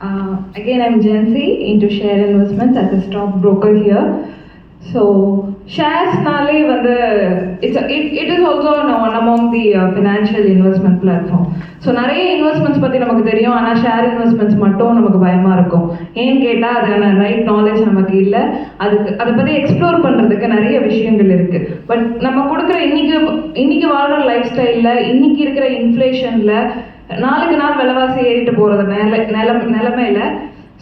Again, I'm Jancy into share investments as a stock broker here. So shares nale vande it is also one among the financial investment platform. So நிறைய investments பற்றி நமக்கு தெரியும், ஆனால் share investments மட்டும் நமக்கு பயமாக இருக்கும். ஏன்னு கேட்டால் அதுக்கான ரைட் நாலேஜ் நமக்கு இல்லை. அதை பற்றி எக்ஸ்ப்ளோர் பண்ணுறதுக்கு நிறைய விஷயங்கள் இருக்குது. பட் நம்ம கொடுக்குற இன்னைக்கு வாழ்கிற லைஃப் ஸ்டைலில், இன்னைக்கு இருக்கிற இன்ஃப்ளேஷனில், நாளுக்கு நாள் விலைவாசி ஏறிட்டு போகிறது நிலைமையில்,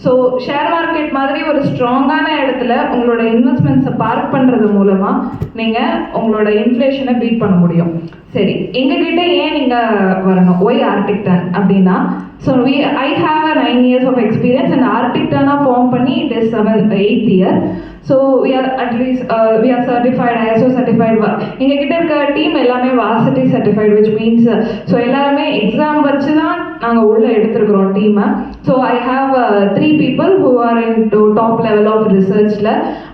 ஸோ ஷேர் மார்க்கெட் மாதிரி ஒரு ஸ்ட்ராங்கான இடத்துல உங்களோட இன்வெஸ்ட்மெண்ட்ஸை பார்க் பண்ணுறது மூலமாக நீங்கள் உங்களோட இன்ஃப்ளேஷனை பீட் பண்ண முடியும். சரி, எங்ககிட்ட ஏன் நீங்கள் வரணும்? ஒய் ஆர்டிக் டன் அப்படின்னா, so I have a 9 years of experience and ஆர்டிக் டனாக ஃபார்ம் பண்ணி it is 8th year. So we are certified, ISO certified. எங்ககிட்ட இருக்க டீம் எல்லாமே வாசிட்டி certified, which means ஸோ எல்லாருமே எக்ஸாம் வச்சு தான் நாங்கள் உள்ளே எடுத்துருக்குறோம் டீமை. So I have 3 people who are into top level of researchல,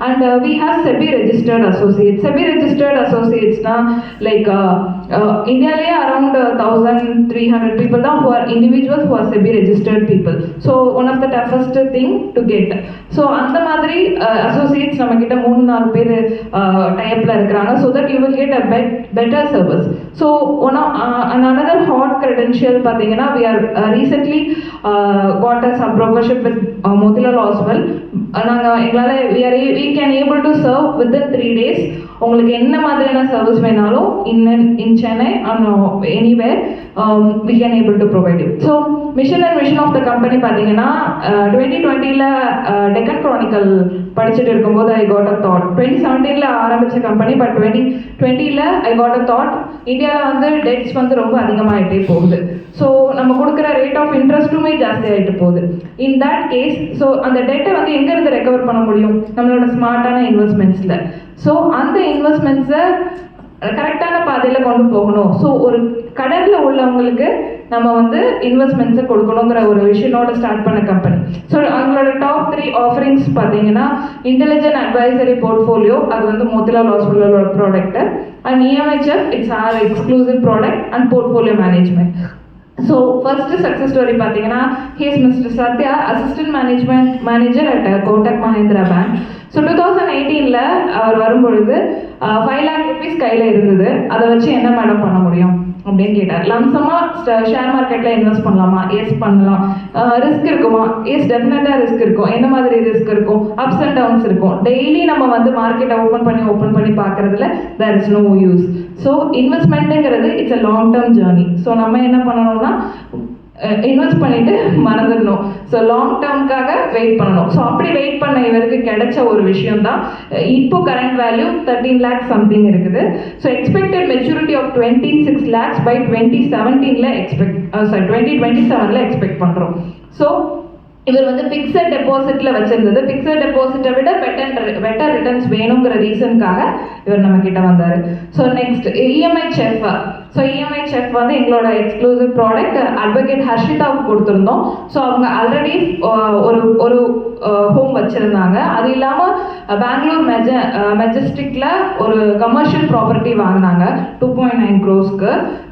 and we have SEBI registered associates. SEBI registered associatesனா like இந்தியாவிலேயே அரௌண்ட் 1300 people தான் who are individuals who are SEBI registered people. So one of the toughest thing to get. So அந்த மாதிரி associates நம்ம கிட்ட 3-4 பேர் டைப்ல இருக்கிறாங்க, so that you will get a better service. So another hot credential பார்த்தீங்கன்னா, we are recently got a sub brokership with Motilal Oswal. நாங்கள் எங்களால் we can able to serve within 3 days. உங்களுக்கு என்ன மாதிரியான சர்வீஸ் வேணாலும் in Chennai or anywhere we can able to provide you. So mission and vision of the company பார்த்தீங்கன்னா, 2020ல Deccan Chronicle படிச்சுட்டு இருக்கும்போது I got a thought. 2017ல ஆரம்பிச்ச company, but 2020ல I got a thought. இந்தியாவில் வந்து டெட்ஸ் வந்து ரொம்ப அதிகமாகிட்டே போகுது. ஸோ நம்ம கொடுக்குற ரேட் ஆஃப் இன்ட்ரெஸ்ட்டுமே ஜாஸ்தி ஆகிட்டு போகுது. இன் தட் கேஸ், ஸோ அந்த டெட்டை வந்து எங்கேருந்து ரெக்கவர் பண்ண முடியும்? நம்மளோட ஸ்மார்ட்டான இன்வெஸ்ட்மெண்ட்ஸில். ஸோ அந்த இன்வெஸ்ட்மெண்ட்ஸை கரெக்டான பாதையில் கொண்டு போகணும். ஸோ ஒரு கடனில் உள்ளவங்களுக்கு நம்ம வந்து இன்வெஸ்ட்மெண்ட்ஸை கொடுக்கணுங்கிற ஒரு விஷயனோட ஸ்டார்ட் பண்ண கம்பெனி. ஸோ அவங்களோட டாப் 3 ஆஃபரிங்ஸ் பார்த்தீங்கன்னா, இன்டெலிஜென்ட் அட்வைசரி போர்ட்ஃபோலியோ, அது வந்து மோதிலால் ஓஸ்வாலோட product, and EMIHF, it's are exclusive product and portfolio management. So first success story பார்த்தீங்கன்னா, he is Mr. Satya, assistant management manager at Kotak Mahindra Bank. So 2018ல் அவர் வரும்பொழுது 5 lakh rupees கையில் இருந்தது. அதை வச்சு என்ன மேடம் பண்ண முடியும் அப்படின்னு கேட்டார். லம்சமாக ஷேர் மார்க்கெட்டில் இன்வெஸ்ட் பண்ணலாமா? எஸ் பண்ணலாம். ரிஸ்க் இருக்குமா? எஸ் டெஃபினட்டாக ரிஸ்க் இருக்கும். என்ன மாதிரி ரிஸ்க் இருக்கும்? அப்ஸ் அண்ட் டவுன்ஸ் இருக்கும். டெய்லி நம்ம வந்து மார்க்கெட்டை ஓப்பன் பண்ணி பார்க்குறதுல there is no use. So இன்வெஸ்ட்மெண்ட்டுங்கிறது it's a long term journey. So நம்ம என்ன பண்ணணும்னா, இன்வெஸ்ட் பண்ணிட்டு மறந்துடணும். ஸோ லாங் டேர்முக்காக வெயிட் பண்ணணும். ஸோ அப்படி வெயிட் பண்ண இவருக்கு கிடைச்ச ஒரு விஷயம் தான் இப்போ கரண்ட் வேல்யூ 13 lakhs சம்திங் இருக்குது. So expected maturity of 26 lakhs by 2017ல 2027ல எக்ஸ்பெக்ட் பண்ணுறோம். ஸோ இவர் வந்து ஃபிக்ஸட் டெபாசிட்டில் வச்சிருந்தது. ஃபிக்ஸட் டெபாசிட்டை விட பெட்டர் ரிட்டர்ன்ஸ் வேணுங்கிற ரீசனுக்காக இவர் நம்ம கிட்ட வந்தார். So next EMIHF. So EMIHF வந்து எங்களோட எக்ஸ்க்ளூசிவ் ப்ராடக்ட். அட்வொகேட் ஹர்ஷிதாவுக்கு கொடுத்துருந்தோம். ஸோ அவங்க ஆல்ரெடி ஒரு ஹோம் வச்சுருந்தாங்க. அது இல்லாமல் பெங்களூர் மெஜஸ்டிக்கில் ஒரு கமர்ஷியல் ப்ராப்பர்ட்டி வாங்கினாங்க 2.9 crores.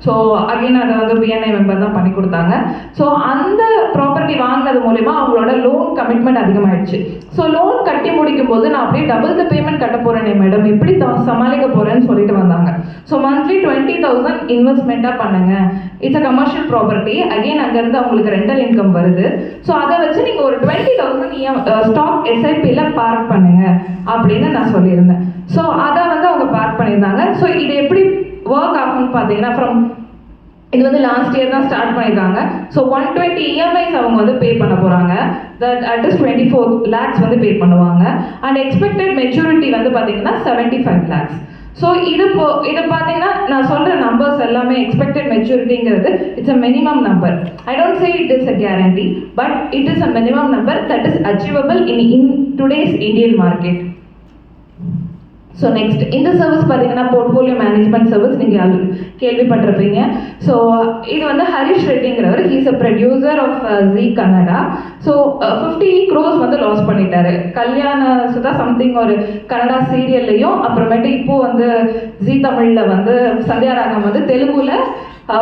ஸோ அகைன் அதை வந்து BNI மெம்பர் தான் பண்ணி கொடுத்தாங்க. ஸோ அந்த ப்ராப்பர்ட்டி வாங்கினது மூலிமா அவங்களோட லோன் கமிட்மெண்ட் அதிகமாகிடுச்சு. ஸோ லோன் கட்டி முடிக்கும் போது நான் அப்படியே டபுள் த பேமெண்ட் கட்ட போகிறேனே மேடம், எப்படி சமாளிக்க போகிறேன்னு சொல்லிட்டு வந்தாங்க. ஸோ மந்த்லி 20,000 இன்வெஸ்ட்மெண்ட்டாக பண்ணுங்க. It's a commercial property. Again அங்கேருந்து அவங்களுக்கு ரெண்டல் இன்கம் வருது. ஸோ அதை வச்சு நீங்கள் ஒரு 20,000 ஸ்டாக் SIPல பார்க் பண்ணுங்க அப்படின்னு நான் சொல்லியிருந்தேன். ஸோ அதை வந்து அவங்க பார்க் பண்ணியிருந்தாங்க. ஸோ இது எப்படி ஒர்க் ஆகும்னு பார்த்தீங்கன்னா, இது வந்து லாஸ்ட் இயர் தான் ஸ்டார்ட் பண்ணியிருக்காங்க. ஸோ 120 EMIs அவங்க வந்து பே பண்ண போகிறாங்க. தட் இஸ் 24 lakhs வந்து பே பண்ணுவாங்க. அண்ட் எக்ஸ்பெக்டட் மெச்சூரிட்டி வந்து பார்த்தீங்கன்னா 75 lakhs. ஸோ இதை பார்த்தீங்கன்னா, நான் சொல்கிற நம்பர்ஸ் எல்லாமே எக்ஸ்பெக்டட் மெச்சூரிட்டிங்கிறது it's a minimum number. I don't say it is a guarantee, but it is a minimum number that is achievable in today's Indian market. So next இந்த service பார்த்தீங்கன்னா portfolio management service. நீங்கள் கேள்விப்பட்டிருப்பீங்க. So இது வந்து ஹரிஷ் ரெட்டிங்கிறவர், he's a producer of Zee Kannada. So 50 crores வந்து loss பண்ணிட்டாரு. Kalyana Sudha something ஒரு கன்னடா சீரியல்லையும், அப்புறமேட்டு இப்போ வந்து ஜீ தமிழில் வந்து சந்தியா ராகம் வந்து தெலுங்குல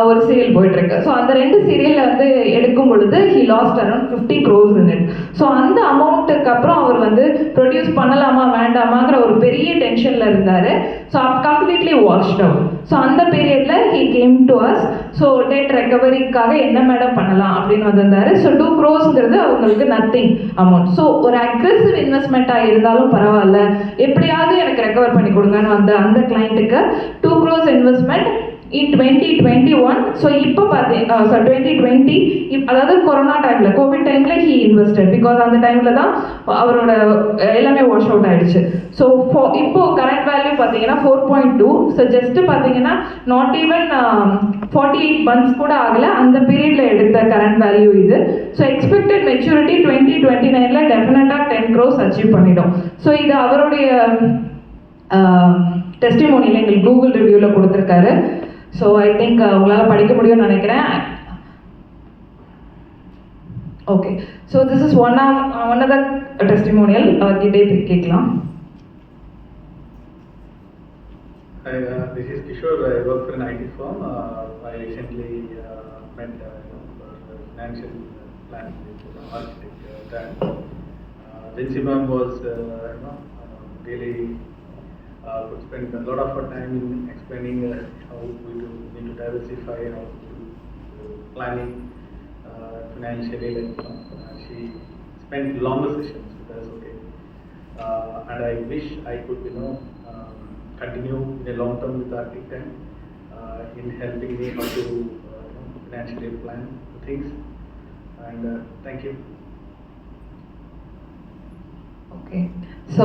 ஒரு சீரியல் போயிட்டுருக்கு. ஸோ அந்த 2 சீரியலில் வந்து எடுக்கும் பொழுது he lost around 50 crores in it. So அந்த அமௌண்ட்டுக்கு அப்புறம் அவர் வந்து ப்ரொடியூஸ் பண்ணலாமா வேண்டாமாங்கிற ஒரு பெரிய டென்ஷனில் இருந்தார். So completely washed out. So அந்த பீரியடில் he came to us. So debt ரெக்கவரிக்காக என்ன மேடம் பண்ணலாம் அப்படின்னு வந்திருந்தாரு. ஸோ 2 crores அவங்களுக்கு நத்திங் அமௌண்ட். ஸோ ஒரு அக்ரெசிவ் இன்வெஸ்ட்மெண்ட்டாக இருந்தாலும் பரவாயில்ல, எப்படியாவது எனக்கு ரெக்கவர் பண்ணி கொடுங்கன்னு வந்த அந்த கிளைண்ட்டுக்கு 2 crores இன்வெஸ்ட்மெண்ட் இன் 2021. ஸோ இப்போ 2020, அதாவது கொரோனா டைமில், கோவிட் டைமில் ஹி இன்வெஸ்டட். பிகாஸ் அந்த டைமில் தான் அவரோட எல்லாமே வாஷ் அவுட் ஆகிடுச்சு. ஸோ இப்போ கரண்ட் வேல்யூ பார்த்தீங்கன்னா 4.2. ஸோ ஜஸ்ட்டு பார்த்தீங்கன்னா நாட் ஈவன் 48 months கூட ஆகலை, அந்த பீரியடில் எடுத்த கரண்ட் வேல்யூ இது. ஸோ எக்ஸ்பெக்டட் மெச்சூரிட்டி 2029 டெஃபினட்டாக 10 crores அச்சீவ் பண்ணிடும். ஸோ இது அவருடைய டெஸ்டிமோனியில் எங்களுக்கு கூகுள் ரிவ்யூவில் கொடுத்துருக்காரு. ஸோ ஐ திங்க் உங்களால் படிக்க முடியும்னு நினைக்கிறேன். Okay, so this is one of the testimonial. அவர்கிட்டே கேட்கலாம். Hi, this is Kishore. I work for an IT firm. I recently met for financial planning with an architect Dan. Jinsibam was really could spend a lot of our time in explaining how we need to diversify, how to planning financially. She spent longer sessions with us. Okay, and I wish I could continue in a long term with Arctic in helping me how to financially plan things. And thank you. Okay, so